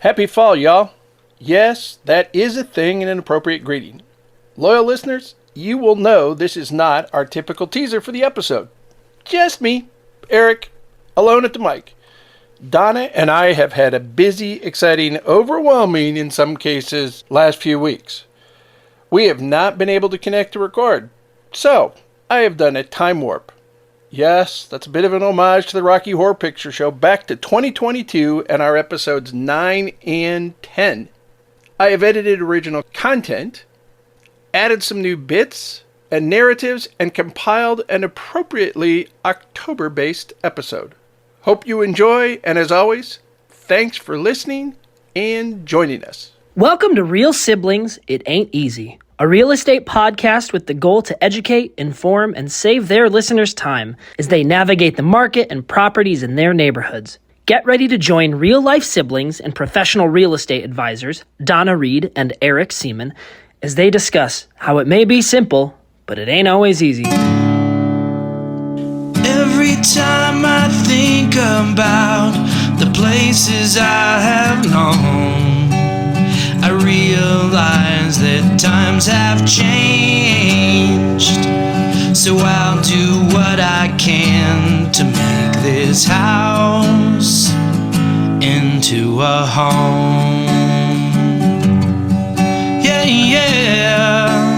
Happy fall, y'all. Yes, that is a thing and an appropriate greeting. Loyal listeners, you will know this is not our typical teaser for the episode. Just me, Eric, alone at the mic. Donna and I have had a busy, exciting, overwhelming, in some cases, last few weeks. We have not been able to connect to record, so I have done a time warp. Yes, that's a bit of an homage to the Rocky Horror Picture Show back to 2022 and our episodes 9 and 10. I have edited original content, added some new bits and narratives, and compiled an appropriately October-based episode. Hope you enjoy, and as always, thanks for listening and joining us. Welcome to Real Siblings, It Ain't Easy, a real estate podcast with the goal to educate, inform, and save their listeners time as they navigate the market and properties in their neighborhoods. Get ready to join real-life siblings and professional real estate advisors, Donna Reed and Eric Seemann, as they discuss how it may be simple, but it ain't always easy. Every time I think about the places I have known, I realize that times have changed. So I'll do what I can to make this house into a home. Yeah, yeah.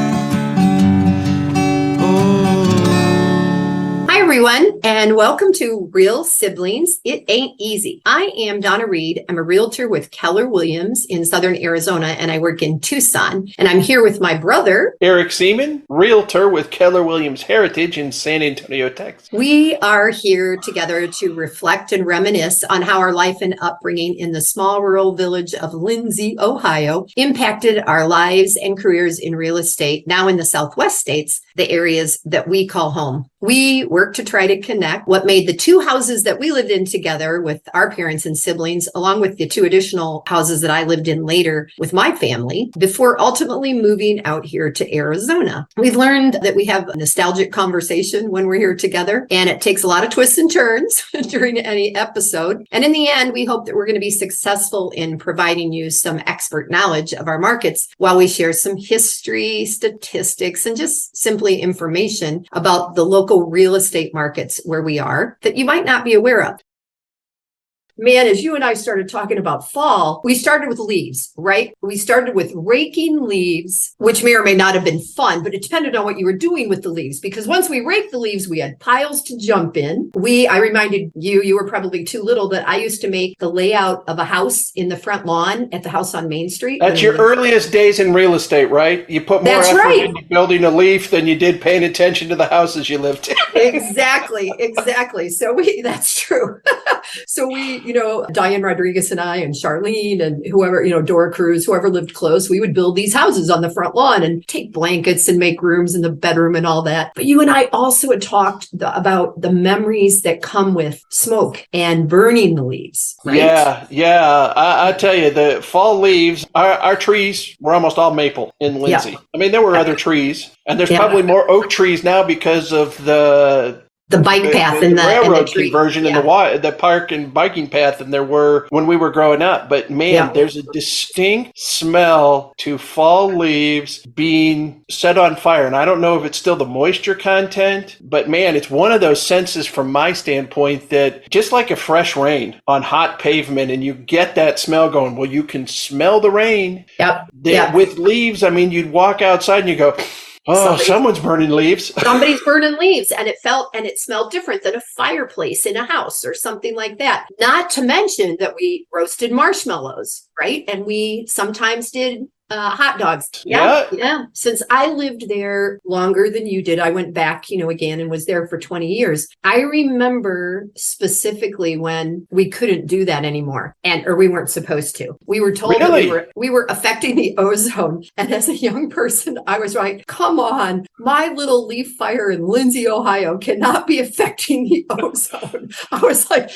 Everyone, and welcome to Real Siblings, It Ain't Easy. I am Donna Reed. I'm a realtor with Keller Williams in Southern Arizona, and I work in Tucson. And I'm here with my brother, Eric Seemann, realtor with Keller Williams Heritage in San Antonio, Texas. We are here together to reflect and reminisce on how our life and upbringing in the small rural village of Lindsey, Ohio, impacted our lives and careers in real estate, now in the Southwest states, the areas that we call home. We work to try to connect what made the two houses that we lived in together with our parents and siblings, along with the two additional houses that I lived in later with my family, before ultimately moving out here to Arizona. We've learned that we have a nostalgic conversation when we're here together, and it takes a lot of twists and turns during any episode. And in the end, we hope that we're going to be successful in providing you some expert knowledge of our markets while we share some history, statistics, and just simply information about the local real estate markets where we are that you might not be aware of. Man, as you and I started talking about fall, we started with leaves, right? We started with raking leaves, which may or may not have been fun, but it depended on what you were doing with the leaves. Because once we raked the leaves, we had piles to jump in. I reminded you were probably too little, that I used to make the layout of a house in the front lawn at the house on Main Street. That's your earliest days in real estate, right? You put more effort into building a leaf than you did paying attention to the houses you lived in. Exactly. So that's true. So Diane Rodriguez and I and Charlene and whoever, Dora Cruz, whoever lived close, we would build these houses on the front lawn and take blankets and make rooms in the bedroom and all that. But you and I also had talked about the memories that come with smoke and burning the leaves, right? Yeah. I tell you, the fall leaves, our trees were almost all maple in Lindsey. Yeah. I mean, there were other trees, and there's probably more oak trees now because of the bike path and the railroad conversion and the park and biking path than there were when we were growing up. But man, there's a distinct smell to fall leaves being set on fire. And I don't know if it's still the moisture content, but man, it's one of those senses from my standpoint that just like a fresh rain on hot pavement, and you get that smell going, well, you can smell the rain. With leaves, I mean, you'd walk outside and you go, oh, someone's burning leaves. Somebody's burning leaves, and it smelled different than a fireplace in a house or something like that. Not to mention that we roasted marshmallows, right? And we sometimes did hot dogs. Yeah. Since I lived there longer than you did, I went back, again, and was there for 20 years. I remember specifically when we couldn't do that anymore, or we weren't supposed to. We were told that we were affecting the ozone. And as a young person, I was like, come on, my little leaf fire in Lindsey, Ohio cannot be affecting the ozone. I was like,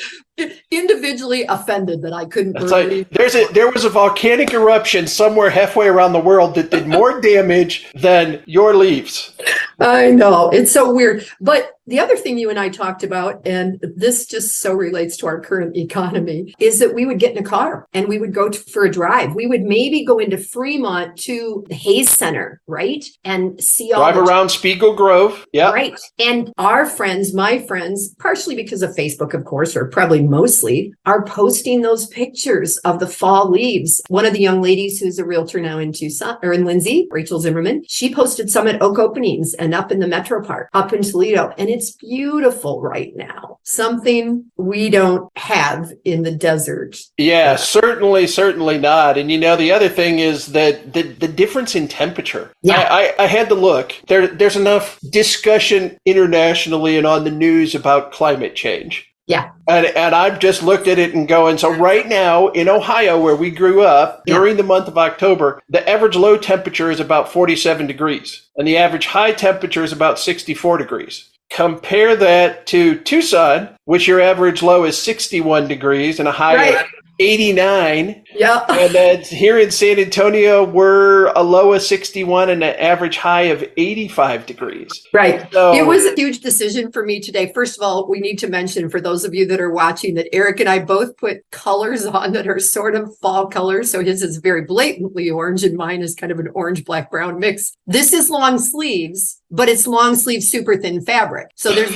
individually offended that I couldn't. It's like there was a volcanic eruption somewhere halfway around the world that did more damage than your leaves. I know, it's so weird, but The other thing you and I talked about, and this just so relates to our current economy, is that we would get in a car and we would go for a drive. We would maybe go into Fremont to the Hayes Center, right? And see all drive around Spiegel Grove. Yeah. Right. And our friends, my friends, partially because of Facebook, of course, or probably mostly, are posting those pictures of the fall leaves. One of the young ladies who's a realtor now in Tucson, or in Lindsey, Rachel Zimmerman, she posted some at Oak openings and up in the Metro Park, up in Toledo. And it's beautiful right now. Something we don't have in the desert. Yeah, certainly not. And the other thing is that the difference in temperature. Yeah. I had to look. There's enough discussion internationally and on the news about climate change. Yeah. And I've just looked at it and going, so right now in Ohio, where we grew up, during the month of October, the average low temperature is about 47 degrees. And the average high temperature is about 64 degrees. Compare that to Tucson, which your average low is 61 degrees and a high of 89. Yeah. And then here in San Antonio, we're a low of 61 and an average high of 85 degrees. Right. So, it was a huge decision for me today. First of all, we need to mention for those of you that are watching that Eric and I both put colors on that are sort of fall colors. So his is very blatantly orange and mine is kind of an orange, black, brown mix. This is long sleeves, but it's long sleeve, super thin fabric. So there's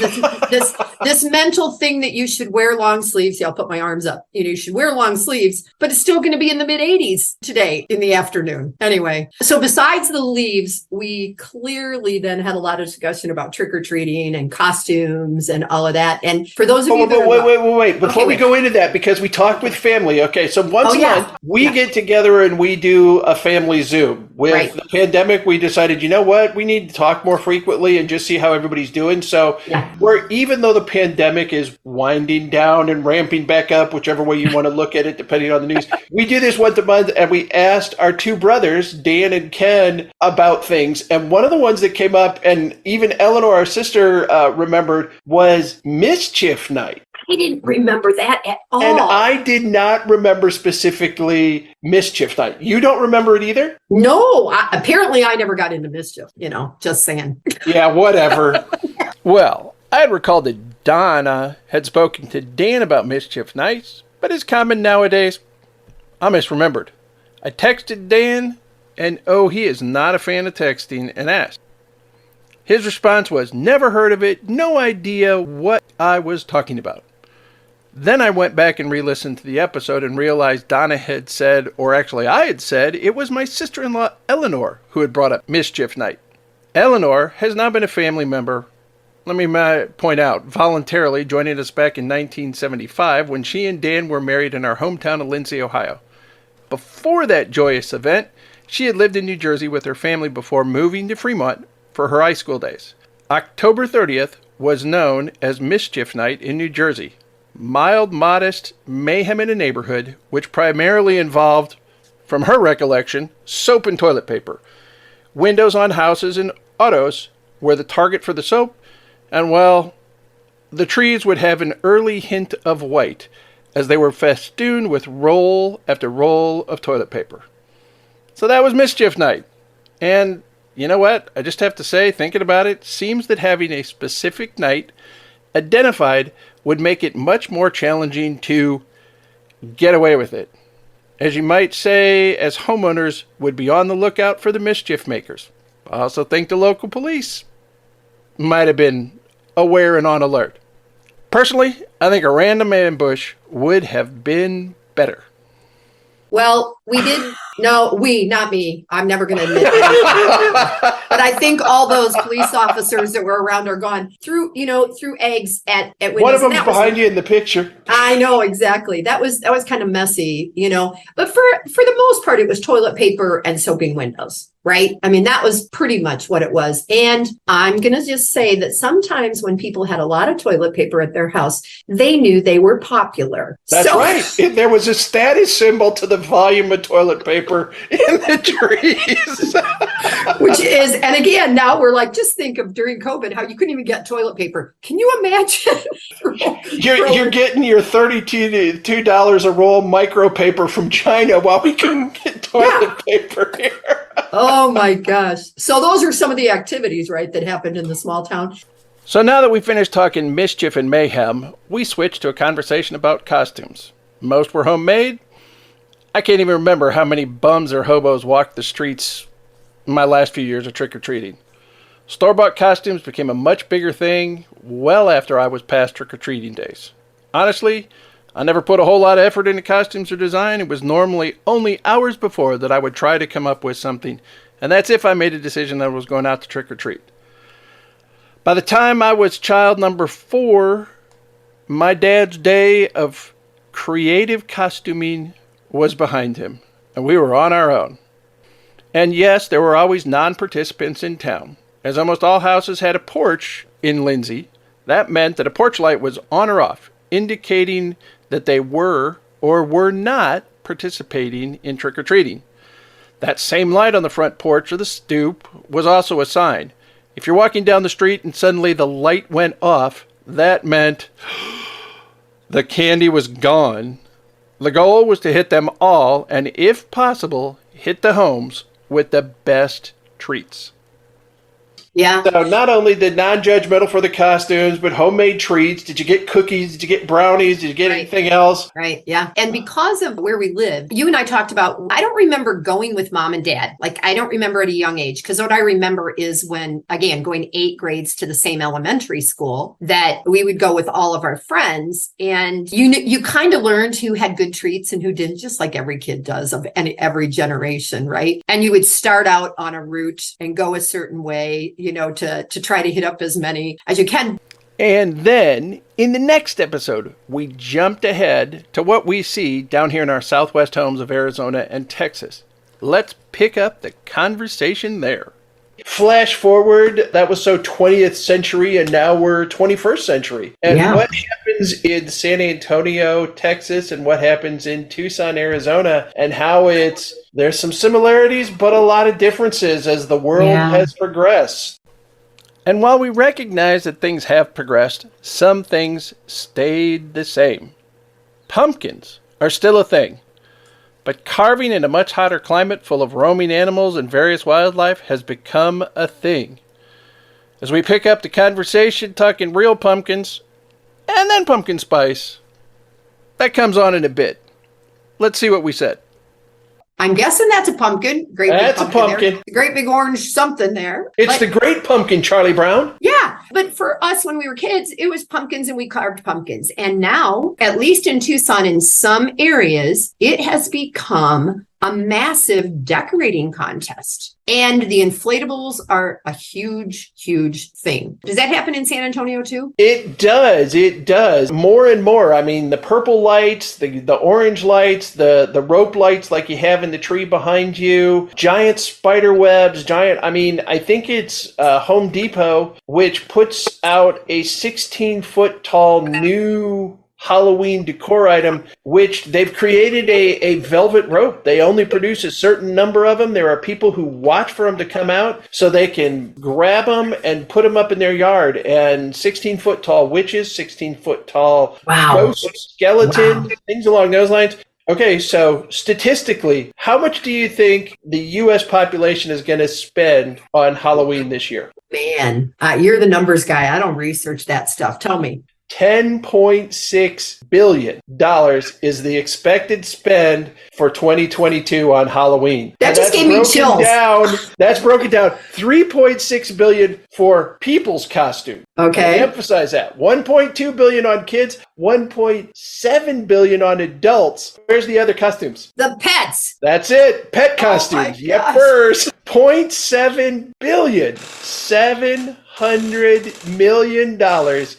this mental thing that you should wear long sleeves. Yeah, I'll put my arms up. You should wear long sleeves, but it's still going to be in the mid 80s today in the afternoon. Anyway, so besides the leaves, we clearly then had a lot of discussion about trick-or-treating and costumes and all of that. And for those of you that wait. Before we go into that, because we talked with family. Okay, so once a month, we get together and we do a family Zoom. With the pandemic, we decided, you know what? We need to talk more frequently and just see how everybody's doing. So even though the pandemic is winding down and ramping back up, whichever way you want to look at it, depending on the news, we do this once a month, and we asked our two brothers, Dan and Ken, about things. And one of the ones that came up, and even Eleanor, our sister, remembered, was Mischief Night. I didn't remember that at all. And I did not remember specifically Mischief Night. You don't remember it either? No, apparently I never got into mischief, just saying. Yeah, whatever. Well, I had recalled that Donna had spoken to Dan about Mischief Nights, but as common nowadays, I misremembered. I texted Dan, and he is not a fan of texting, and asked. His response was, never heard of it, no idea what I was talking about. Then I went back and re-listened to the episode and realized Donna had said, or actually I had said, it was my sister-in-law Eleanor who had brought up Mischief Night. Eleanor has now been a family member, let me point out, voluntarily joining us back in 1975 when she and Dan were married in our hometown of Lindsey, Ohio. Before that joyous event, she had lived in New Jersey with her family before moving to Fremont for her high school days. October 30th was known as Mischief Night in New Jersey. Mild, modest mayhem in a neighborhood, which primarily involved, from her recollection, soap and toilet paper. Windows on houses and autos were the target for the soap, and the trees would have an early hint of white as they were festooned with roll after roll of toilet paper. So that was Mischief Night. And you know what? I just have to say, thinking about it, seems that having a specific night identified would make it much more challenging to get away with it. As you might say, as homeowners would be on the lookout for the mischief makers. I also think the local police might have been aware and on alert. Personally, I think a random ambush would have been better. Well, we did. No, not me. I'm never going to admit that. But I think all those police officers that were around are gone. Threw eggs at windows. One of them's behind you in the picture. I know, exactly. That was kind of messy, But for the most part, it was toilet paper and soaping windows, right? I mean, that was pretty much what it was. And I'm going to just say that sometimes when people had a lot of toilet paper at their house, they knew they were popular. That's right. There was a status symbol to the volume of toilet paper in the trees. Which is, and again, now we're like, just think of during COVID, how you couldn't even get toilet paper. Can you imagine? You're getting your $32 a roll micro paper from China while we couldn't get toilet paper here. Oh my gosh. So those are some of the activities, right, that happened in the small town. So now that we finished talking mischief and mayhem, we switched to a conversation about costumes. Most were homemade. I can't even remember how many bums or hobos walked the streets in my last few years of trick-or-treating. Store-bought costumes became a much bigger thing well after I was past trick-or-treating days. Honestly, I never put a whole lot of effort into costumes or design. It was normally only hours before that I would try to come up with something, and that's if I made a decision that I was going out to trick-or-treat. By the time I was child number 4, my dad's day of creative costuming was behind him, and we were on our own. And yes, there were always non-participants in town. As almost all houses had a porch in Lindsey, that meant that a porch light was on or off, indicating that they were or were not participating in trick-or-treating. That same light on the front porch or the stoop was also a sign. If you're walking down the street and suddenly the light went off, that meant the candy was gone. The goal was to hit them all, and if possible, hit the homes with the best treats. Yeah. So not only did non-judgmental for the costumes, but homemade treats. Did you get cookies? Did you get brownies? Did you get anything else? Right. Yeah. And because of where we live, you and I talked about, I don't remember going with mom and dad. Like, I don't remember at a young age, because what I remember is when, again, going 8 grades to the same elementary school, that we would go with all of our friends, and you kind of learned who had good treats and who didn't, just like every kid does of every generation. Right. And you would start out on a route and go a certain way, to try to hit up as many as you can. And then, in the next episode, we jumped ahead to what we see down here in our southwest homes of Arizona and Texas. Let's pick up the conversation there. Flash forward, that was so 20th century, and now we're 21st century. And what happens in San Antonio, Texas, and what happens in Tucson, Arizona, and how there's some similarities, but a lot of differences as the world has progressed. And while we recognize that things have progressed, some things stayed the same. Pumpkins are still a thing, but carving in a much hotter climate full of roaming animals and various wildlife has become a thing. As we pick up the conversation talking real pumpkins, and then pumpkin spice, that comes on in a bit. Let's see what we said. I'm guessing that's a pumpkin. That's a pumpkin. Great big orange something there. It's the great pumpkin, Charlie Brown. Yeah. But for us, when we were kids, it was pumpkins and we carved pumpkins. And now, at least in Tucson, in some areas, it has become a massive decorating contest. And the inflatables are a huge, huge thing. Does that happen in San Antonio too? It does. It does. More and more. I mean, the purple lights, the orange lights, the rope lights like you have in the tree behind you, giant spider webs, I think it's Home Depot, which puts out a 16-foot tall new Halloween decor item, which they've created a velvet rope. They only produce a certain number of them. There are people who watch for them to come out so they can grab them and put them up in their yard. And 16-foot tall witches, 16-foot tall ghosts, skeletons, things along those lines. Okay, so statistically, how much do you think the U.S. population is going to spend on Halloween this year? Man, you're the numbers guy. I don't research that stuff. Tell me. $10.6 billion is the expected spend for 2022 on Halloween. That just gave me chills. That's broken down. $3.6 billion for people's costume. Okay. I emphasize that. $1.2 billion on kids, $1.7 billion on adults. Where's the other costumes? The pets. That's it. Pet costumes. Yep, first. $0.7 billion. $700 million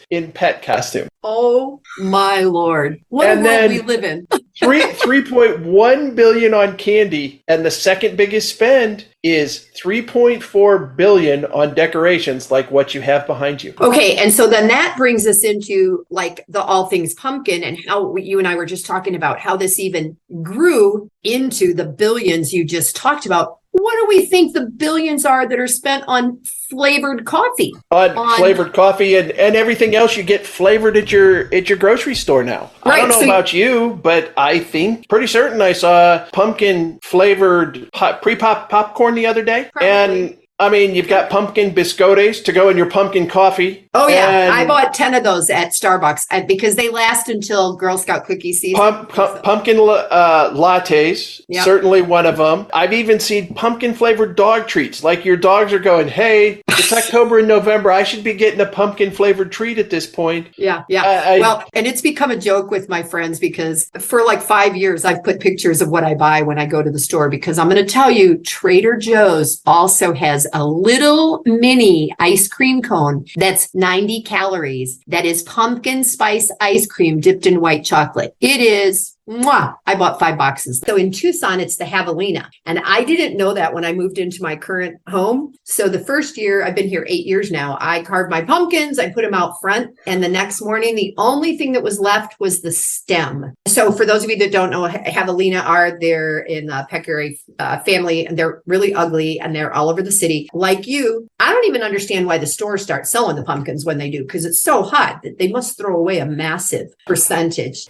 in pet costume. Oh my Lord. What a world we live in. $3.1 billion on candy, and the second biggest spend is $3.4 billion on decorations like what you have behind you. Okay, and so then that brings us into like the all things pumpkin, and how you and I were just talking about how this even grew into the billions you just talked about. What do we think the billions are that are spent on flavored coffee? On flavored coffee and everything else you get flavored at your grocery store now. Right, I don't know about you, but I think pretty certain I saw pumpkin flavored pre-pop popcorn the other day. Probably. And I mean, you've got pumpkin biscottes to go in your pumpkin coffee. Oh, yeah. I bought 10 of those at Starbucks because they last until Girl Scout cookie season. Pumpkin lattes, Yep. certainly one of them. I've even seen pumpkin-flavored dog treats. Like your dogs are going, hey, it's October and November. I should be getting a pumpkin-flavored treat at this point. Yeah, yeah. Well, and it's become a joke with my friends because for like 5 years, I've put pictures of what I buy when I go to the store because I'm going to tell you, Trader Joe's also has a little mini ice cream cone that's 90 calories. That is pumpkin spice ice cream dipped in white chocolate. It is mwah. I bought 5 boxes. So in Tucson, it's the javelina. And I didn't know that when I moved into my current home. So the first year, I've been here 8 years now, I carved my pumpkins, I put them out front. And the next morning, the only thing that was left was the stem. So for those of you that don't know, javelina they're in the peccary family, and they're really ugly and they're all over the city. Like you, I don't even understand why the stores start selling the pumpkins when they do, because it's so hot that they must throw away a massive percentage.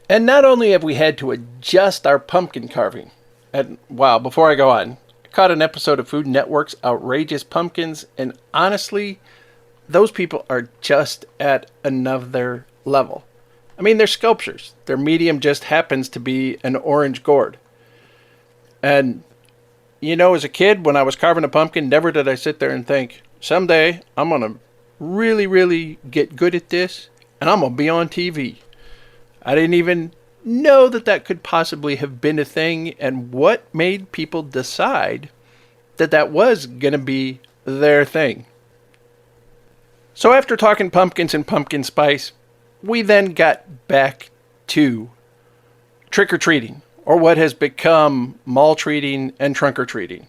And not only have we had to adjust our pumpkin carving, and wow, before I go on, I caught an episode of Food Network's Outrageous Pumpkins, and honestly, those people are just at another level. I mean, they're sculptures. Their medium just happens to be an orange gourd. And, you know, as a kid, when I was carving a pumpkin, never did I sit there and think, someday I'm going to really, really get good at this, and I'm going to be on TV. I didn't even know that that could possibly have been a thing, and what made people decide that that was going to be their thing. So after talking pumpkins and pumpkin spice, we then got back to trick-or-treating, or what has become mall-treating and trunk-or-treating,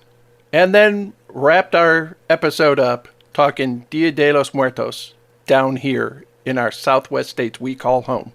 and then wrapped our episode up talking Dia de los Muertos down here in our Southwest states we call home.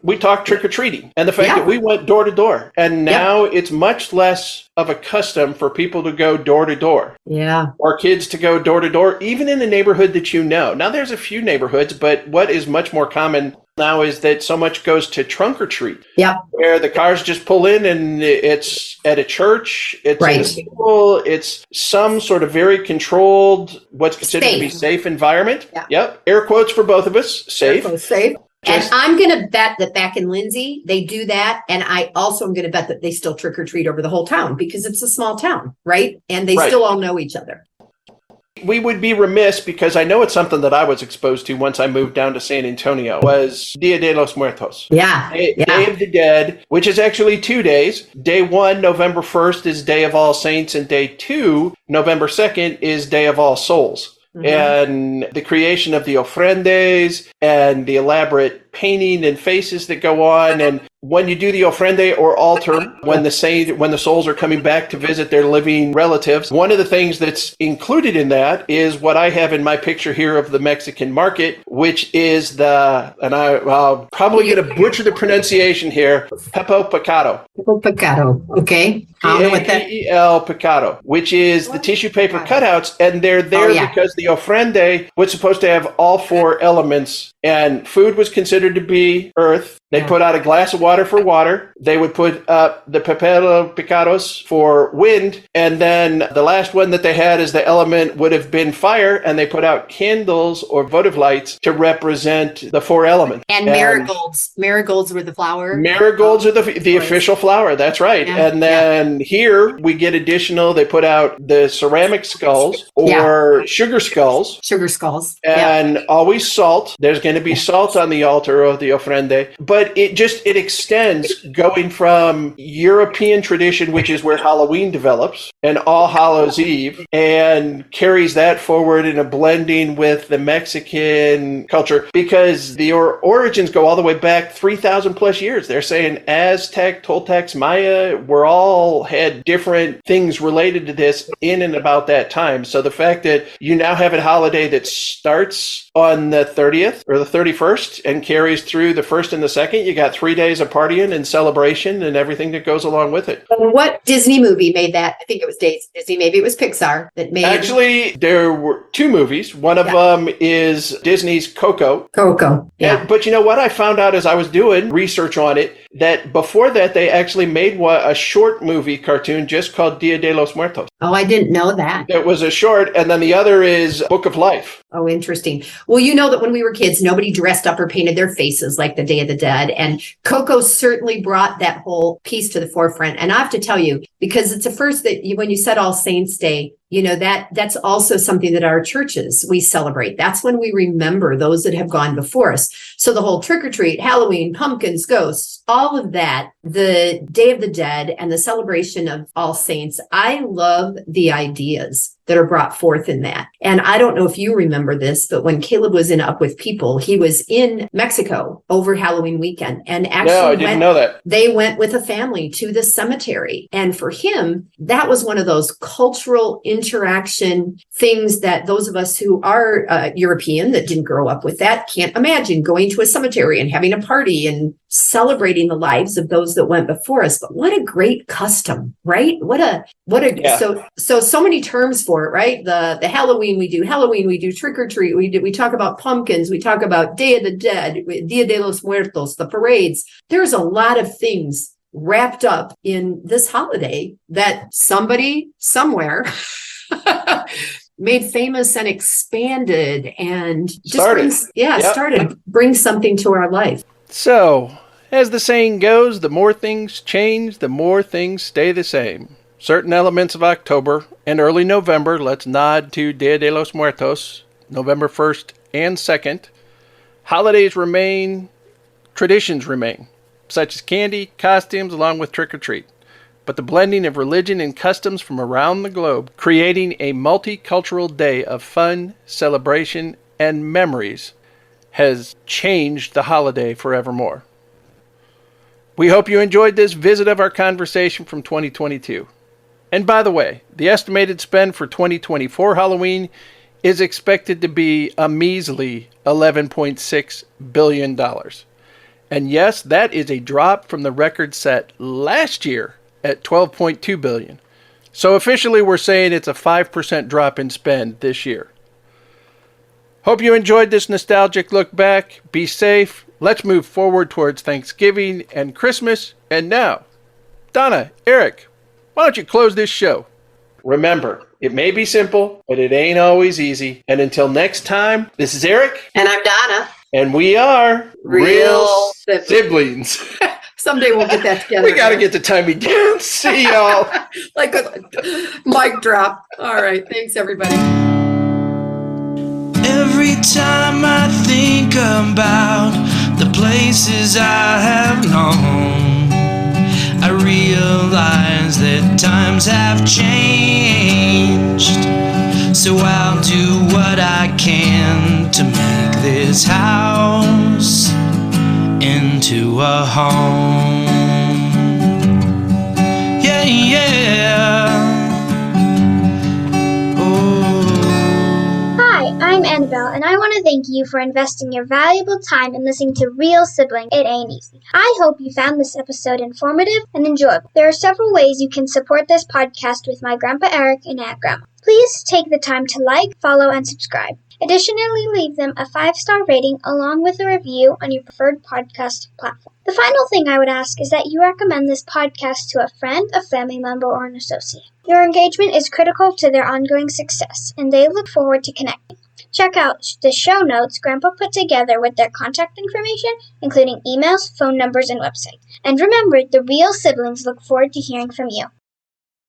We talked trick-or-treating and the fact that we went door to door. And now it's much less of a custom for people to go door to door. Yeah. Or kids to go door to door, even in the neighborhood that you know. Now, there's a few neighborhoods, but what is much more common now is that so much goes to trunk or treat. Yeah. Where the cars just pull in and it's at a church, it's at a school, it's some sort of very controlled, what's considered to be safe environment. Yeah. Yep. Air quotes for both of us. Safe. Safe. And I'm going to bet that back in Lindsey, they do that. And I also am going to bet that they still trick or treat over the whole town because it's a small town, right? And they still all know each other. We would be remiss, because I know it's something that I was exposed to once I moved down to San Antonio, was Dia de los Muertos. Yeah. Day of the Dead, which is actually 2 days. Day 1, November 1st, is Day of All Saints, and Day 2, November 2nd, is Day of All Souls. Mm-hmm. And the creation of the ofrendes and the elaborate painting and faces that go on. And when you do the ofrende or altar, when the souls are coming back to visit their living relatives, one of the things that's included in that is what I have in my picture here of the Mexican market, which is I'll probably going to butcher the pronunciation here, Pepo Picado. Pepo Picado, okay. I don't know what that is. P-E-L Picado, which is the tissue paper cutouts, and they're there because the ofrende was supposed to have all 4 elements, and food was considered to be earth. They put out a glass of water for water. They would put up the papel picados for wind. And then the last one that they had as the element would have been fire. And they put out candles or votive lights to represent the 4 elements. And marigolds. Marigolds were the flower. Marigolds are the official flower. That's right. Yeah. And then here we get additional. They put out the ceramic skulls or sugar skulls. Sugar skulls. And always salt. There's going to be salt on the altar of the ofrende. But it extends going from European tradition, which is where Halloween develops, and All Hallows Eve, and carries that forward in a blending with the Mexican culture, because the origins go all the way back 3,000 plus years. They're saying Aztec, Toltecs, Maya, we're all had different things related to this in and about that time. So the fact that you now have a holiday that starts on the 30th or the 31st and carries through the 1st and the 2nd, you got 3 days of partying and celebration and everything that goes along with it. What Disney movie made that? I think it was Disney, maybe it was Pixar that made. Actually, there were 2 movies. One of them is Disney's Coco. Coco, yeah. But you know what? I found out as I was doing research on it, that before that they actually made a short movie cartoon just called Dia de los Muertos. Oh, I didn't know that. It was a short, and then the other is Book of Life. Oh, interesting. Well, you know that when we were kids, nobody dressed up or painted their faces like the Day of the Dead. And Coco certainly brought that whole piece to the forefront. And I have to tell you, because it's a first that when you said All Saints Day, you know, that's also something that our churches, we celebrate. That's when we remember those that have gone before us. So the whole trick or treat, Halloween, pumpkins, ghosts, all of that, the Day of the Dead and the celebration of All Saints, I love the ideas that are brought forth in that. And I don't know if you remember this, but when Caleb was in Up With People, he was in Mexico over Halloween weekend. And actually, no, I didn't know that. They went with a family to the cemetery. And for him, that was one of those cultural interaction things that those of us who are European that didn't grow up with that can't imagine going to a cemetery and having a party and celebrating the lives of those that went before us. But what a great custom, right? Yeah. So many terms for it, right? The Halloween, we do trick or treat. We talk about pumpkins. We talk about Day of the Dead, Dia de los Muertos, the parades. There's a lot of things wrapped up in this holiday that somebody somewhere made famous and expanded and just bring something to our life. So, as the saying goes, the more things change, the more things stay the same. Certain elements of October and early November, let's nod to Dia de los Muertos, November 1st and 2nd. Holidays remain, traditions remain, such as candy, costumes, along with trick-or-treat. But the blending of religion and customs from around the globe, creating a multicultural day of fun, celebration, and memories, has changed the holiday forevermore. We hope you enjoyed this visit of our conversation from 2022. And by the way, the estimated spend for 2024 Halloween is expected to be a measly $11.6 billion. And yes, that is a drop from the record set last year at $12.2 billion. So officially we're saying it's a 5% drop in spend this year. Hope you enjoyed this nostalgic look back. Be safe. Let's move forward towards Thanksgiving and Christmas. And now, Donna, Eric, why don't you close this show? Remember, it may be simple, but it ain't always easy. And until next time, this is Eric. And I'm Donna. And we are Real Siblings. Someday we'll get that together. We got to get the time again. See y'all. Like a mic drop. All right. Thanks, everybody. Every time I think about the places I have known, I realize that times have changed. So I'll do what I can to make this house into a home. Yeah, yeah. I'm Annabelle, and I want to thank you for investing your valuable time in listening to Real Sibling. It Ain't Easy. I hope you found this episode informative and enjoyable. There are several ways you can support this podcast with my Grandpa Eric and Aunt Grandma. Please take the time to like, follow, and subscribe. Additionally, leave them a 5-star rating along with a review on your preferred podcast platform. The final thing I would ask is that you recommend this podcast to a friend, a family member, or an associate. Your engagement is critical to their ongoing success, and they look forward to connecting. Check out the show notes Grandpa put together with their contact information, including emails, phone numbers, and website. And remember, the Real Siblings look forward to hearing from you.